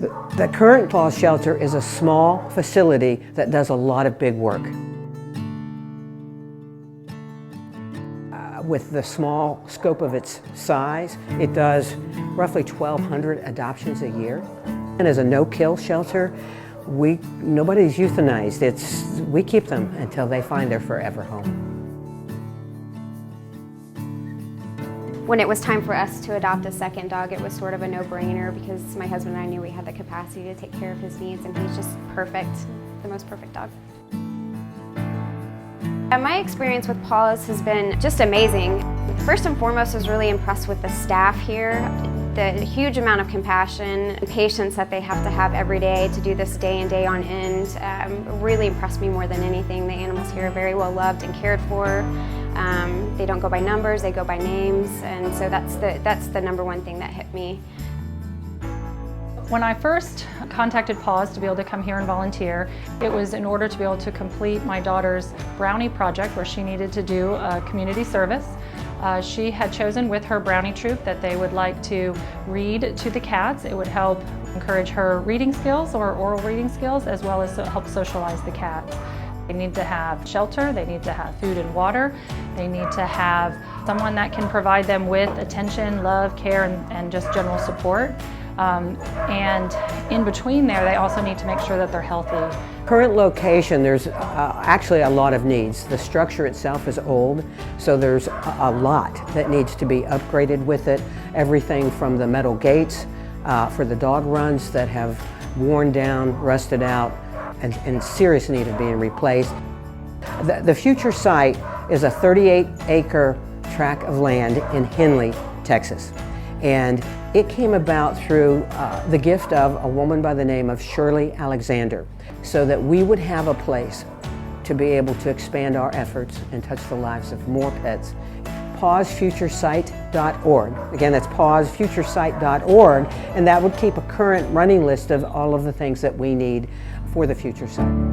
The current PAWS Shelter is a small facility that does a lot of big work. With the small scope of its size, it does roughly 1,200 adoptions a year. And as a no-kill shelter, nobody's euthanized. We keep them until they find their forever home. When it was time for us to adopt a second dog, it was sort of a no-brainer because my husband and I knew we had the capacity to take care of his needs, and he's just perfect, the most perfect dog. My experience with PAWS has been just amazing. First and foremost, I was really impressed with the staff here. The huge amount of compassion and patience that they have to have every day to do this day in, day on end really impressed me more than anything. The animals here are very well loved and cared for. They don't go by numbers, they go by names, and so that's the number one thing that hit me. When I first contacted PAWS to be able to come here and volunteer, it was in order to be able to complete my daughter's Brownie project where she needed to do a community service. She had chosen with her Brownie troop that they would like to read to the cats. It would help encourage her reading skills or oral reading skills, as well as help socialize the cats. They need to have shelter, they need to have food and water, they need to have someone that can provide them with attention, love, care, and just general support. And in between there, they also need to make sure that they're healthy. Current location, there's actually a lot of needs. The structure itself is old, so there's a lot that needs to be upgraded with it. Everything from the metal gates for the dog runs that have worn down, rusted out, and in serious need of being replaced. The future site is a 38-acre tract of land in Henley, Texas. And it came about through the gift of a woman by the name of Shirley Alexander, so that we would have a place to be able to expand our efforts and touch the lives of more pets. PAWSfuturesite.org. Again, that's PAWSfuturesite.org, and that would keep a current running list of all of the things that we need for the future site.